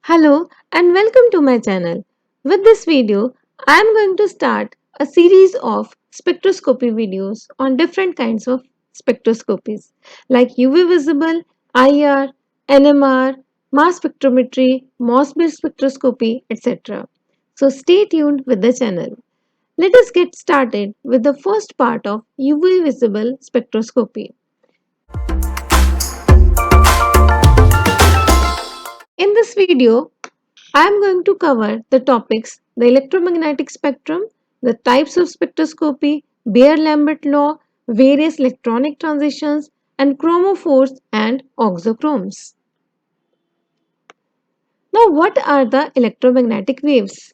Hello and welcome to my channel. With this video, I am going to start a series of spectroscopy videos on different kinds of spectroscopies like UV visible, IR, NMR, mass spectrometry, MOS-based spectroscopy, etc. So stay tuned with the channel. Let us get started with the first part of UV visible spectroscopy. In this video, I am going to cover the topics the electromagnetic spectrum, the types of spectroscopy, Beer-Lambert law, various electronic transitions, and chromophores and auxochromes. Now, what are the electromagnetic waves?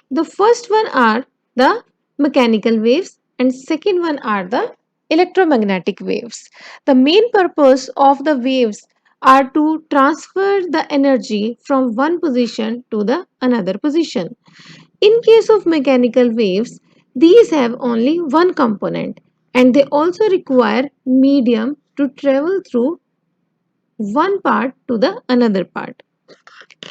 The first one are the mechanical waves and second one are the electromagnetic waves. The main purpose of the waves are to transfer the energy from one position to the another position. In case of mechanical waves, these have only one component and they also require medium to travel through one part to the another part.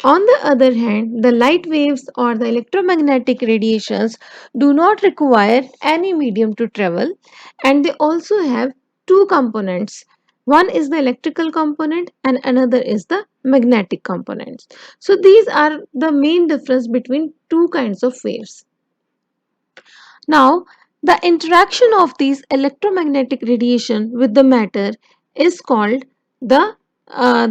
On the other hand, the light waves or the electromagnetic radiations do not require any medium to travel and they also have two components. One is the electrical component and another is the magnetic components. So these are the main difference between two kinds of waves. Now, the interaction of these electromagnetic radiation with the matter is called the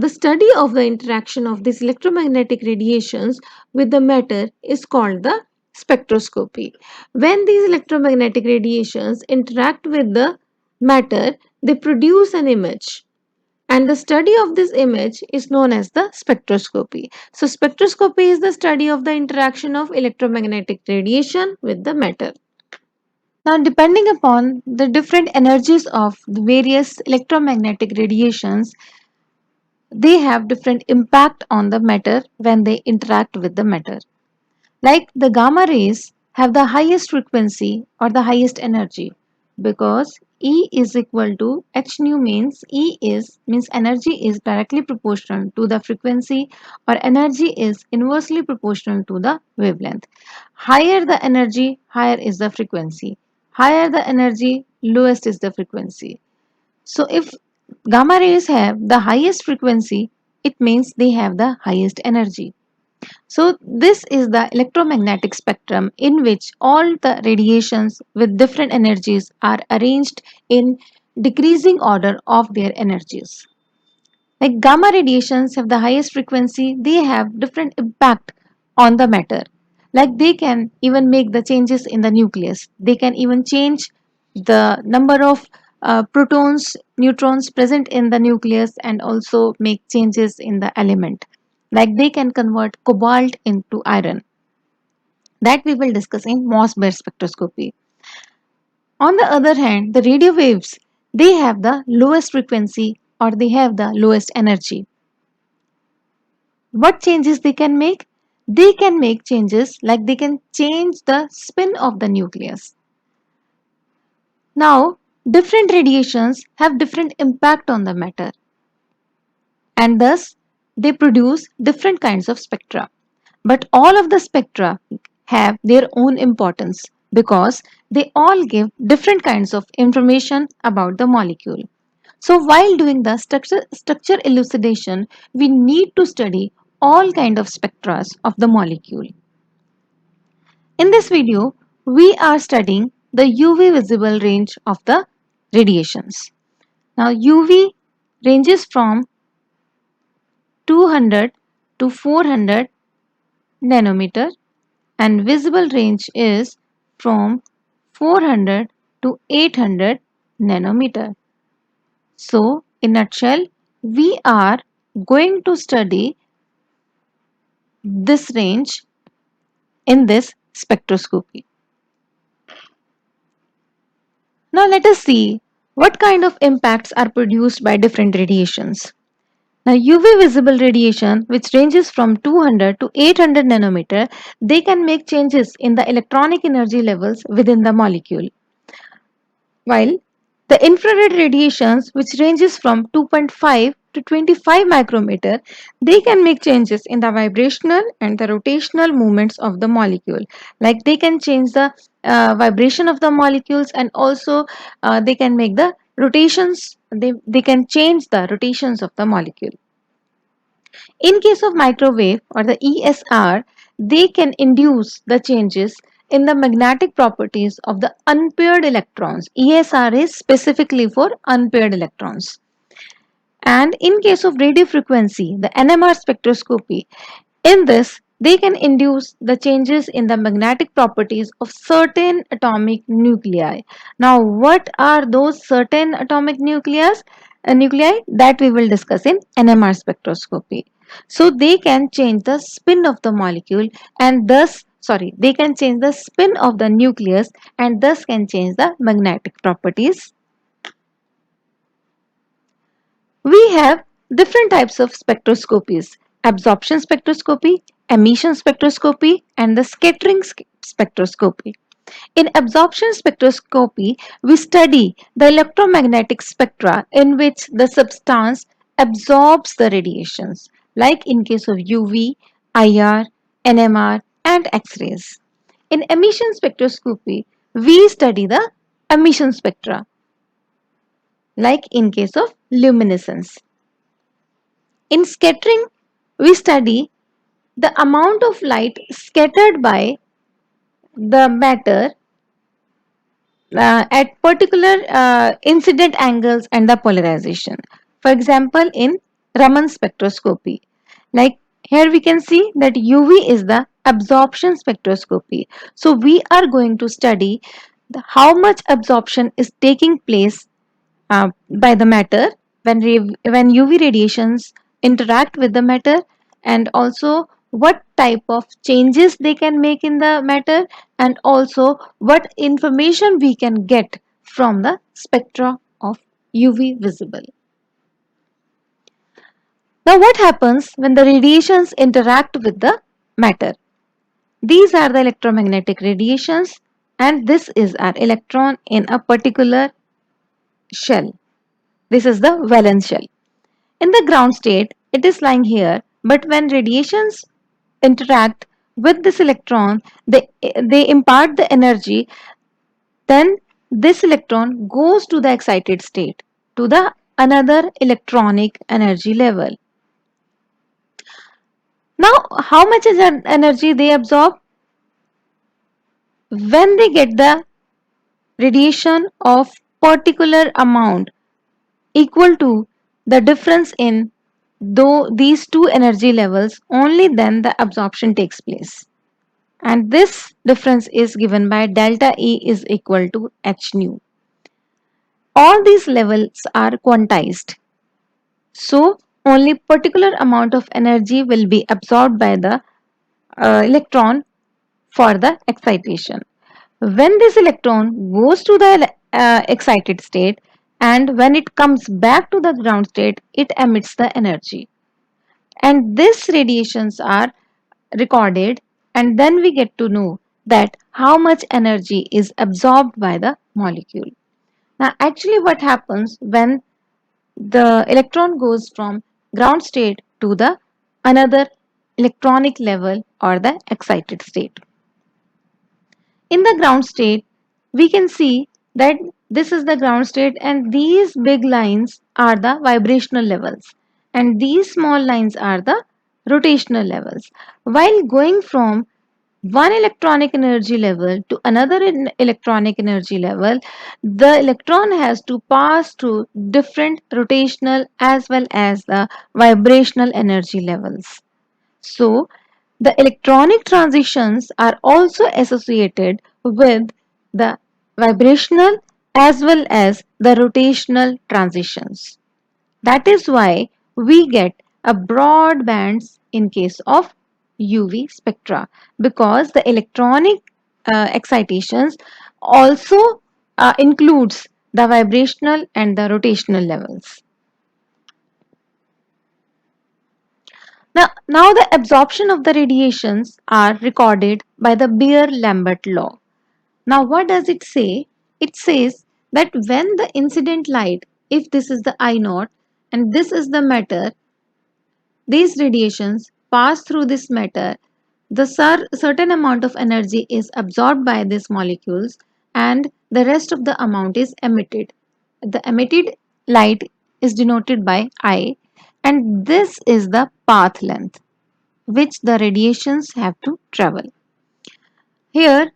study of the interaction of these electromagnetic radiations with the matter is called the spectroscopy. When these electromagnetic radiations interact with the matter, they produce an image. And the study of this image is known as the spectroscopy. So, spectroscopy is the study of the interaction of electromagnetic radiation with the matter. Now, depending upon the different energies of the various electromagnetic radiations, they have different impact on the matter when they interact with the matter. Like the gamma rays have the highest frequency or the highest energy because E is equal to h nu means means energy is directly proportional to the frequency or energy is inversely proportional to the wavelength. Higher the energy, higher is the frequency. Higher the energy, lowest is the frequency. So if gamma rays have the highest frequency, it means they have the highest energy. So this is the electromagnetic spectrum in which all the radiations with different energies are arranged in decreasing order of their energies. Like gamma radiations have the highest frequency, they have different impact on the matter. Like they can even make the changes in the nucleus. They can even change the number of protons, neutrons present in the nucleus and also make changes in the element. Like they can convert cobalt into iron. That we will discuss in MOS-based spectroscopy. On the other hand, the radio waves, they have the lowest frequency or they have the lowest energy. What changes they can make? They can make changes like they can change the spin of the nucleus. Now, different radiations have different impact on the matter and thus they produce different kinds of spectra. But all of the spectra have their own importance because they all give different kinds of information about the molecule. So while doing the structure elucidation, we need to study all kind of spectra of the molecule. In this video, we are studying the UV visible range of the radiations. Now UV ranges from 200 to 400 nanometer and visible range is from 400 to 800 nanometer. So, in a nutshell, we are going to study this range in this spectroscopy. Now, let us see what kind of impacts are produced by different radiations. Now, UV visible radiation, which ranges from 200 to 800 nanometer, they can make changes in the electronic energy levels within the molecule. While the infrared radiations, which ranges from 2.5 to 25 micrometer, they can make changes in the vibrational and the rotational movements of the molecule. Like they can change the vibration of the molecules, and also they can make the rotations, they can change the rotations of the molecule. In case of microwave or the ESR, they can induce the changes in the magnetic properties of the unpaired electrons. ESR is specifically for unpaired electrons. And in case of radio frequency, the NMR spectroscopy, in this, they can induce the changes in the magnetic properties of certain atomic nuclei. Now, what are those certain atomic nuclei that we will discuss in NMR spectroscopy? So, they can change the spin of the molecule and thus, they can change the spin of the nucleus and thus can change the magnetic properties. We have different types of spectroscopies: absorption spectroscopy, emission spectroscopy, and the scattering spectroscopy. In absorption spectroscopy, we study the electromagnetic spectra in which the substance absorbs the radiations, like in case of UV, IR, NMR, and X-rays. In emission spectroscopy, we study the emission spectra, like in case of luminescence. In scattering, we study the amount of light scattered by the matter at particular incident angles and the polarization. For example, in Raman spectroscopy, like here we can see that UV is the absorption spectroscopy. So we are going to study how much absorption is taking place by the matter when UV radiations interact with the matter, and also what type of changes they can make in the matter, and also what information we can get from the spectra of UV visible. Now, what happens when the radiations interact with the matter? These are the electromagnetic radiations, and this is our electron in a particular shell. This is the valence shell. In the ground state, it is lying here, but when radiations interact with this electron, they impart the energy, then this electron goes to the excited state, to the another electronic energy level. Now, how much is energy they absorb? When they get the radiation of particular amount equal to the difference in these two energy levels, only then the absorption takes place. And this difference is given by delta E is equal to h nu. All these levels are quantized. So only particular amount of energy will be absorbed by the electron for the excitation. When this electron goes to the excited state, and when it comes back to the ground state, it emits the energy. And these radiations are recorded, and then we get to know that how much energy is absorbed by the molecule. Now, actually what happens when the electron goes from ground state to the another electronic level or the excited state? In the ground state, we can see that this is the ground state, and these big lines are the vibrational levels, and these small lines are the rotational levels. While going from one electronic energy level to another electronic energy level, the electron has to pass through different rotational as well as the vibrational energy levels. So, the electronic transitions are also associated with the vibrational as well as the rotational transitions. That is why we get a broad bands in case of UV spectra, because the electronic excitations also includes the vibrational and the rotational levels. Now the absorption of the radiations are recorded by the Beer-Lambert law. Now what does it say? It says that when the incident light, if this is the I naught and this is the matter. These radiations pass through this matter. The certain amount of energy is absorbed by these molecules and the rest of the amount is emitted. The emitted light is denoted by I, and this is the path length which the radiations have to travel. Here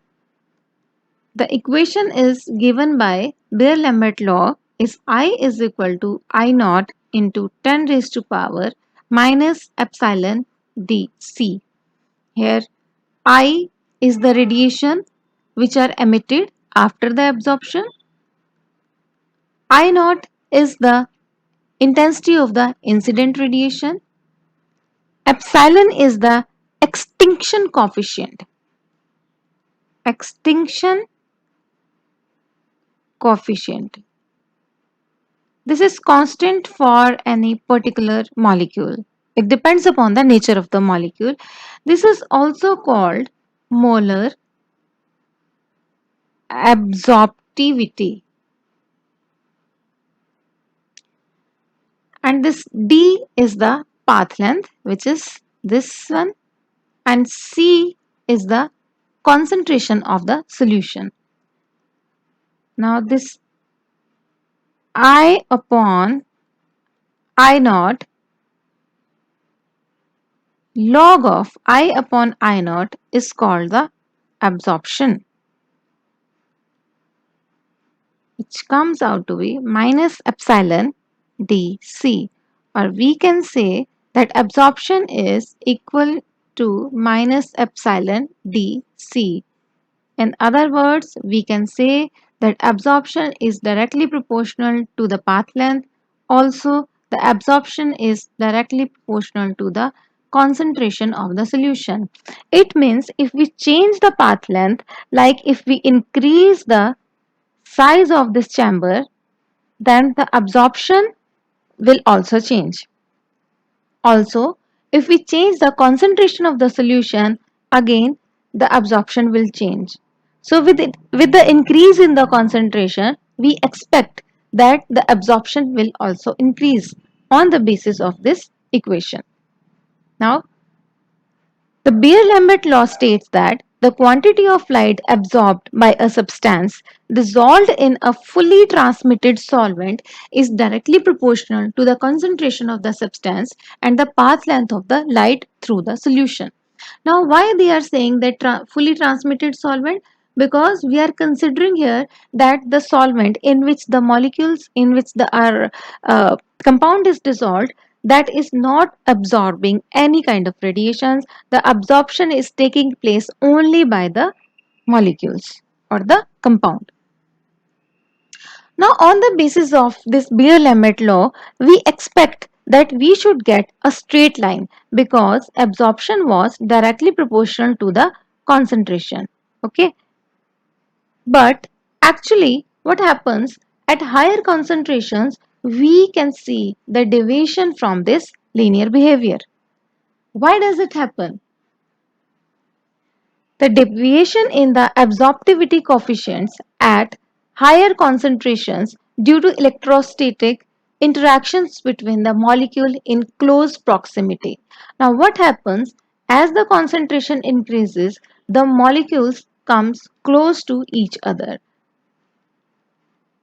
the equation is given by Beer-Lambert law is I is equal to I naught into 10 raised to power minus epsilon dc. Here I is the radiation which are emitted after the absorption. I naught is the intensity of the incident radiation. Epsilon is the extinction coefficient. Extinction coefficient. This is constant for any particular molecule. It depends upon the nature of the molecule. This is also called molar absorptivity. And this D is the path length, which is this one, and C is the concentration of the solution. Now this I upon I naught log of I upon I naught is called the absorption, which comes out to be minus epsilon dc, or we can say that absorption is equal to minus epsilon dc. In other words, we can say that absorption is directly proportional to the path length. Also, the absorption is directly proportional to the concentration of the solution. It means if we change the path length, like if we increase the size of this chamber, then the absorption will also change. Also, if we change the concentration of the solution, again the absorption will change. So with the increase in the concentration, we expect that the absorption will also increase on the basis of this equation. Now, the Beer-Lambert law states that the quantity of light absorbed by a substance dissolved in a fully transmitted solvent is directly proportional to the concentration of the substance and the path length of the light through the solution. Now, why they are saying that fully transmitted solvent? Because we are considering here that the solvent in which the molecules in which the compound is dissolved, that is not absorbing any kind of radiations. The absorption is taking place only by the molecules or the compound. Now, on the basis of this Beer-Lambert law, we expect that we should get a straight line because absorption was directly proportional to the concentration. Okay, but actually, what happens at higher concentrations, we can see the deviation from this linear behavior. Why does it happen? The deviation in the absorptivity coefficients at higher concentrations due to electrostatic interactions between the molecule in close proximity. Now what happens as the concentration increases, the molecules comes close to each other.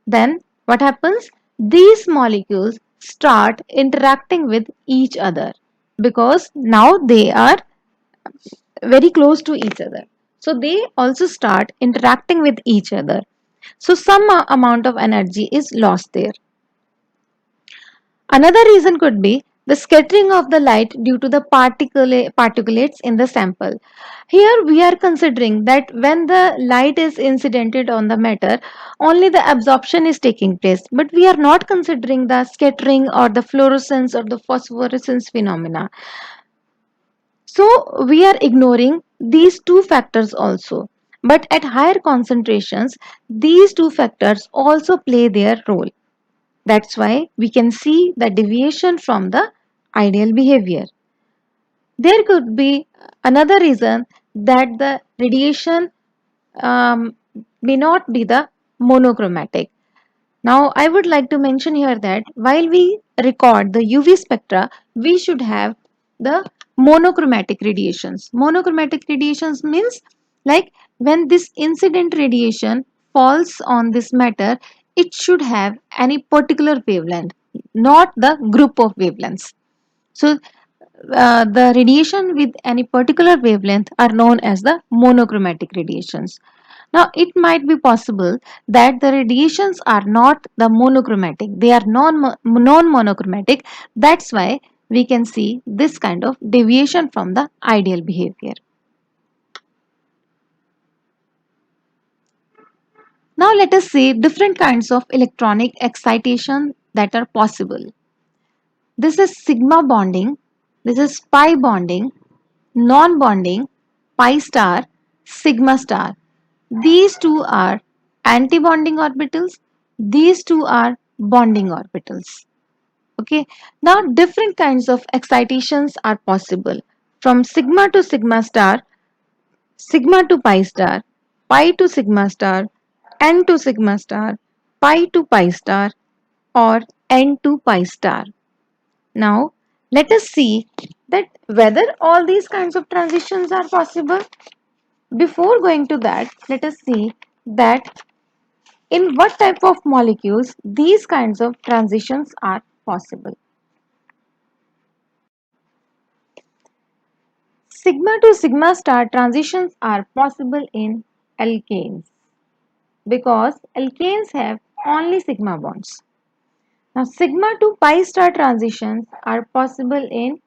Then what happens? These molecules start interacting with each other because now they are very close to each other. So they also start interacting with each other. So some amount of energy is lost there. Another reason could be the scattering of the light due to the particulates in the sample. Here we are considering that when the light is incidented on the matter, only the absorption is taking place, but we are not considering the scattering or the fluorescence or the phosphorescence phenomena. So we are ignoring these two factors also. But at higher concentrations, these two factors also play their role. That's why we can see the deviation from the ideal behavior. There could be another reason that the radiation may not be the monochromatic. Now, I would like to mention here that while we record the UV spectra, we should have the monochromatic radiations. Monochromatic radiations means like when this incident radiation falls on this matter, it should have any particular wavelength, not the group of wavelengths. So, the radiation with any particular wavelength are known as the monochromatic radiations. Now, it might be possible that the radiations are not the monochromatic, they are non-monochromatic. That's why we can see this kind of deviation from the ideal behavior. Now, let us see different kinds of electronic excitation that are possible. This is sigma bonding, this is pi bonding, non-bonding, pi star, sigma star. These two are anti-bonding orbitals. These two are bonding orbitals. Okay. Now different kinds of excitations are possible from sigma to sigma star, sigma to pi to sigma star, n to sigma star, pi to pi star, or n to pi star. Now let us see that whether all these kinds of transitions are possible. Before going to that, let us see that in what type of molecules these kinds of transitions are possible. Sigma to sigma star transitions are possible in alkanes because alkanes have only sigma bonds. Now, sigma to pi star transitions are possible in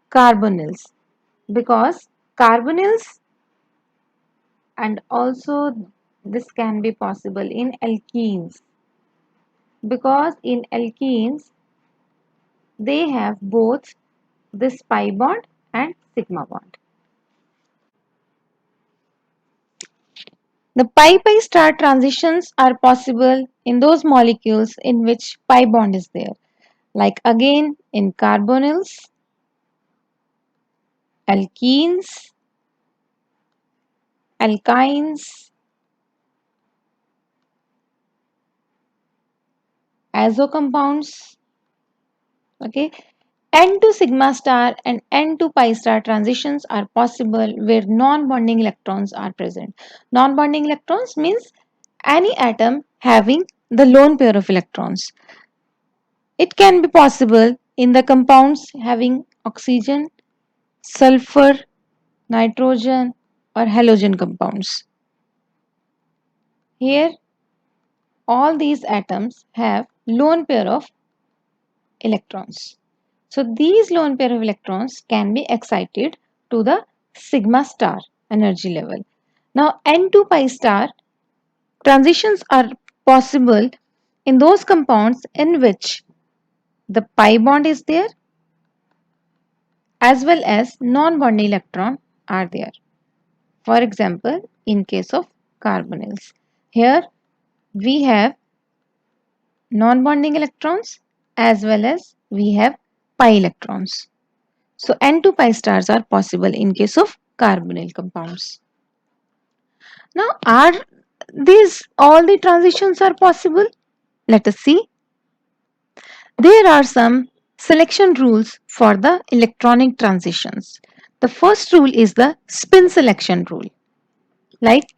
carbonyls because carbonyls, and also this can be possible in alkenes because in alkenes they have both this pi bond and sigma bond. The pi-pi star transitions are possible in those molecules in which pi bond is there, like again in carbonyls, alkenes, alkynes, azo compounds. Okay, N to sigma star and N to pi star transitions are possible where non-bonding electrons are present. Non-bonding electrons means any atom having the lone pair of electrons. It can be possible in the compounds having oxygen, sulfur, nitrogen, or halogen compounds. Here, all these atoms have lone pair of electrons. So, these lone pair of electrons can be excited to the sigma star energy level. Now, N to pi star transitions are possible in those compounds in which the pi bond is there as well as non-bonding electron are there. For example, in case of carbonyls, here we have non-bonding electrons as well as we have pi electrons. So N to pi stars are possible in case of carbonyl compounds. Now, are these all the transitions are possible? Let us see. There are some selection rules for the electronic transitions. The first rule is the spin selection rule. Like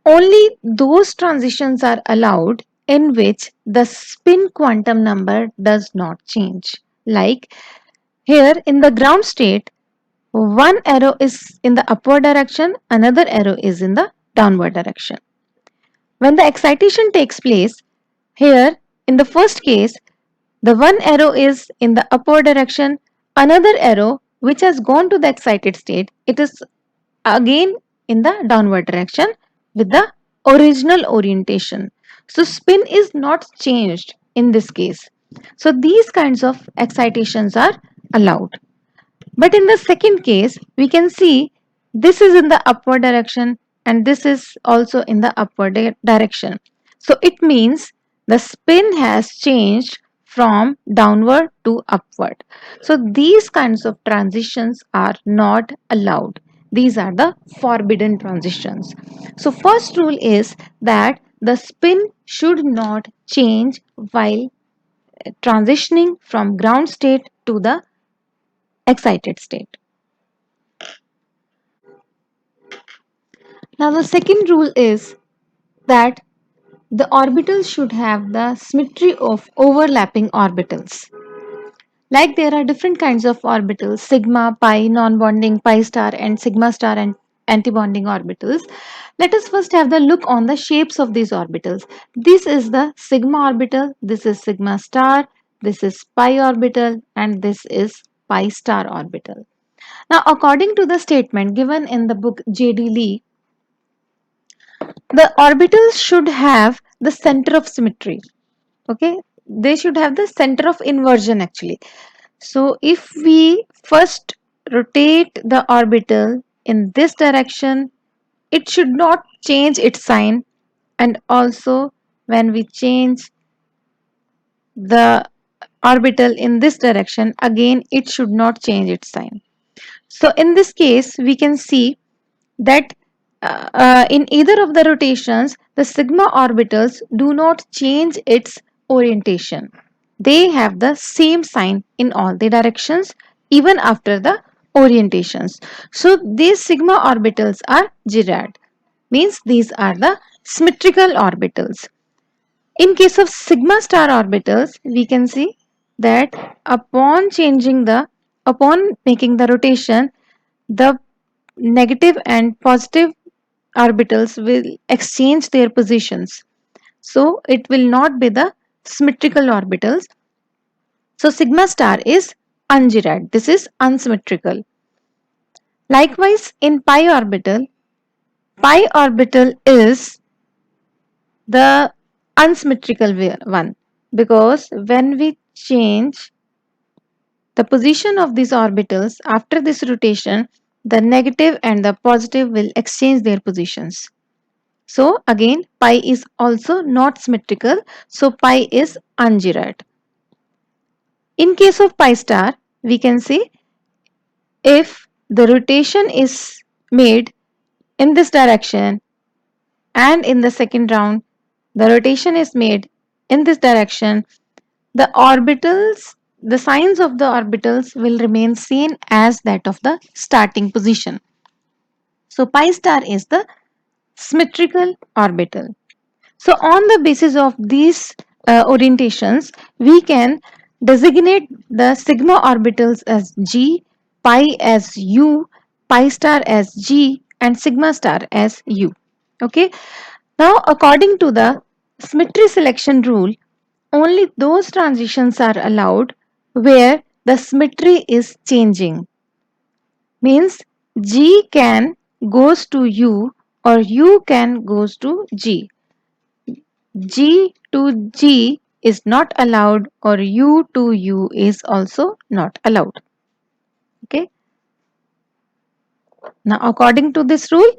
only those transitions are allowed in which the spin quantum number does not change. Like here in the ground state, one arrow is in the upward direction, another arrow is in the downward direction. When the excitation takes place, here in the first case, the one arrow is in the upward direction, another arrow which has gone to the excited state, it is again in the downward direction with the original orientation. So spin is not changed in this case. So these kinds of excitations are allowed. But in the second case, we can see this is in the upward direction and this is also in the upward direction. So it means the spin has changed from downward to upward. So these kinds of transitions are not allowed. These are the forbidden transitions. So first rule is that the spin should not change while transitioning from ground state to the excited state. Now the second rule is that the orbitals should have the symmetry of overlapping orbitals. Like there are different kinds of orbitals, sigma, pi, non-bonding, pi star and sigma star and antibonding orbitals. Let us first have the look on the shapes of these orbitals. This is the sigma orbital, this is sigma star, this is pi orbital and this is pi star orbital. Now according to the statement given in the book J.D. Lee, the orbitals should have the center of symmetry. Okay, they should have the center of inversion actually. So if we first rotate the orbital in this direction, it should not change its sign, and also when we change the orbital in this direction, again it should not change its sign. So in this case we can see that in either of the rotations the sigma orbitals do not change its orientation. They have the same sign in all the directions even after the orientations. So these sigma orbitals are Girard, means these are the symmetrical orbitals. In case of sigma star orbitals, we can see that upon making the rotation, the negative and positive orbitals will exchange their positions. So it will not be the symmetrical orbitals. So sigma star is ungirad. This is unsymmetrical. Likewise, in pi orbital is the unsymmetrical one, because when we change the position of these orbitals after this rotation, the negative and the positive will exchange their positions. So again pi is also not symmetrical, so pi is ungirad. In case of pi star, we can see if the rotation is made in this direction and in the second round the rotation is made in this direction, the orbitals, the signs of the orbitals will remain same as that of the starting position. So pi star is the symmetrical orbital. So on the basis of these orientations, we can designate the sigma orbitals as G, pi as U, pi star as G and sigma star as U. Okay. Now according to the symmetry selection rule, only those transitions are allowed where the symmetry is changing. Means G can goes to U or U can goes to G. G to G is not allowed or U to U is also not allowed. Okay. Now according to this rule,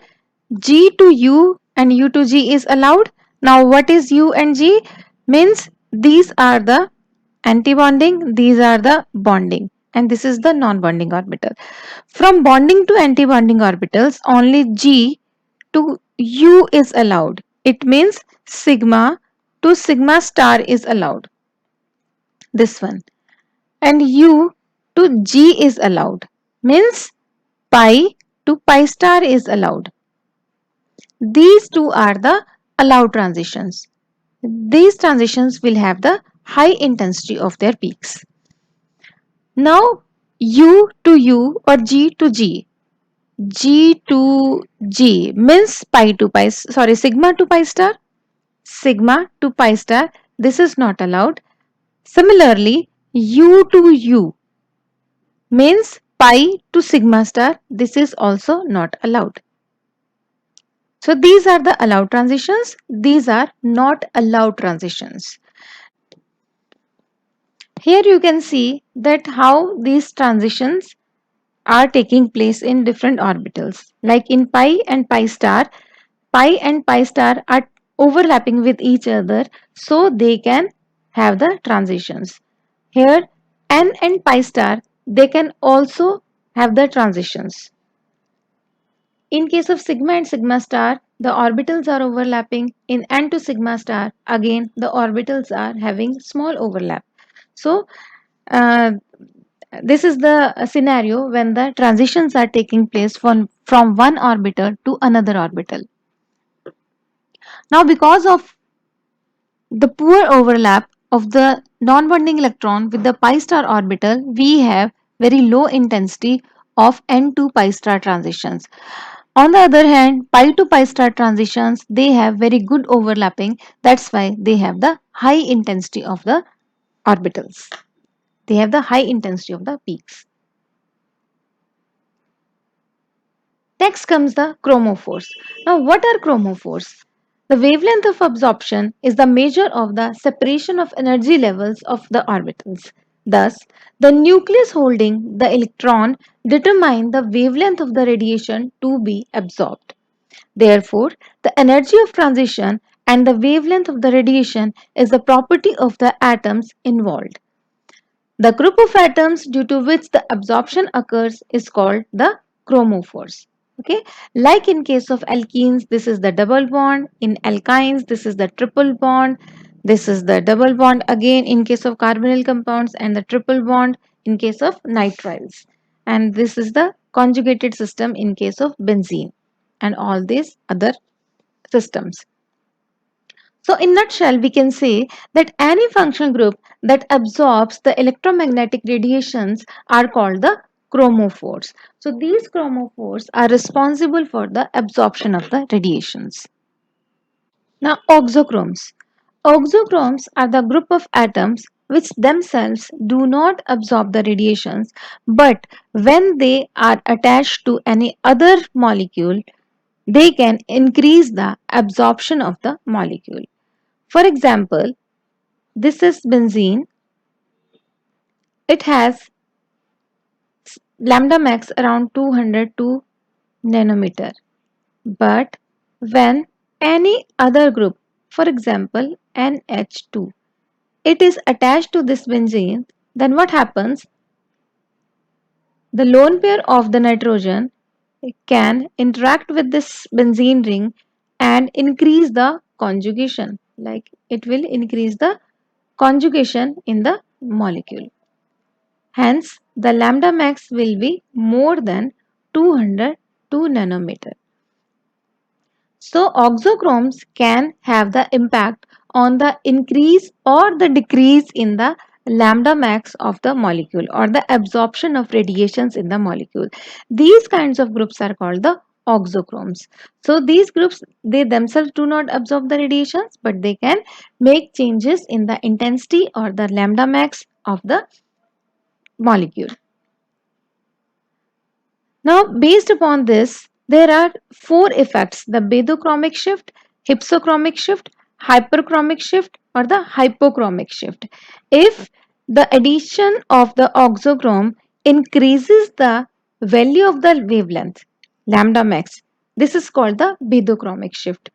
G to U and U to G is allowed. Now what is U and G? Means these are the antibonding, these are the bonding and this is the non-bonding orbital. From bonding to antibonding orbitals, only G to U is allowed. It means sigma to sigma star is allowed. This one. And U to G is allowed. Means pi to pi star is allowed. These two are the allowed transitions. These transitions will have the high intensity of their peaks. Now U to U or G to G. G to G means pi to pi, sorry, sigma to pi star, sigma to pi star. This is not allowed. Similarly, U to U means pi to sigma star. This is also not allowed. So these are the allowed transitions. These are not allowed transitions. Here you can see that how these transitions are taking place in different orbitals. Like in pi and pi and pi star are overlapping with each other, so they can have the transitions. Here n and pi star, they can also have the transitions. In case of sigma and sigma star, the orbitals are overlapping. In N to sigma star, again the orbitals are having small overlap. So uh, this is the scenario when the transitions are taking place from one orbital to another orbital. Now, because of the poor overlap of the non-bonding electron with the pi star orbital, we have very low intensity of n to pi star transitions. On the other hand, pi to pi star transitions, they have very good overlapping. That's why they have the high intensity of the orbitals. They have the high intensity of the peaks. Next comes the chromophores. Now, what are chromophores? The wavelength of absorption is the measure of the separation of energy levels of the orbitals. Thus, the nucleus holding the electron determine the wavelength of the radiation to be absorbed. Therefore, the energy of transition and the wavelength of the radiation is the property of the atoms involved. The group of atoms due to which the absorption occurs is called the chromophores. Okay, like in case of alkenes, this is the double bond. In alkynes, this is the triple bond. This is the double bond again in case of carbonyl compounds, and the triple bond in case of nitriles. And this is the conjugated system in case of benzene and all these other systems. So in nutshell, we can say that any functional group that absorbs the electromagnetic radiations are called the chromophores. So these chromophores are responsible for the absorption of the radiations. Now auxochromes. Auxochromes are the group of atoms which themselves do not absorb the radiations, but when they are attached to any other molecule, they can increase the absorption of the molecule. For example, this is benzene. It has lambda max around 202 nanometer. But when any other group, for example NH2, it is attached to this benzene, then what happens? The lone pair of the nitrogen can interact with this benzene ring and increase the conjugation. Like it will increase the conjugation in the molecule. Hence, the lambda max will be more than 202 nanometer. So, auxochromes can have the impact on the increase or the decrease in the lambda max of the molecule or the absorption of radiations in the molecule. These kinds of groups are called the auxochromes. So, these groups, they themselves do not absorb the radiations, but they can make changes in the intensity or the lambda max of the molecule. Now, based upon this, there are four effects: the bathochromic shift, hypsochromic shift, hyperchromic shift, or the hypochromic shift. If the addition of the auxochrome increases the value of the wavelength, lambda max, this is called the bathochromic shift.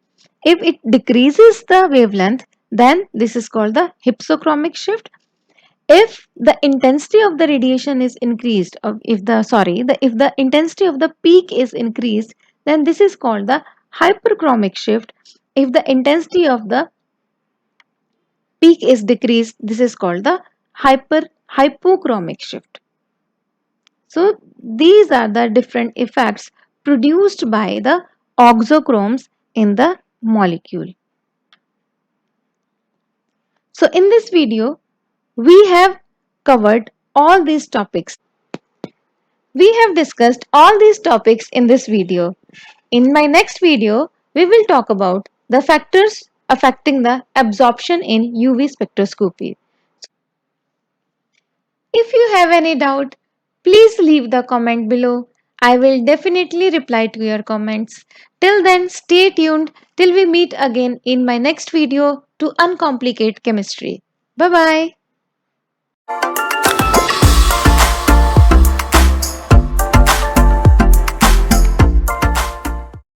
If it decreases the wavelength, then this is called the hypsochromic shift. If the intensity of the radiation is increased, or if the intensity of the peak is increased, then this is called the hyperchromic shift. If the intensity of the peak is decreased, this is called the hypochromic shift. So these are the different effects produced by the auxochromes in the molecule. So in this video we have covered all these topics. We have discussed all these topics in this video. In my next video, we will talk about the factors affecting the absorption in UV spectroscopy. If you have any doubt, please leave the comment below. I will definitely reply to your comments. Till then, stay tuned till we meet again in my next video to uncomplicate chemistry. Bye bye.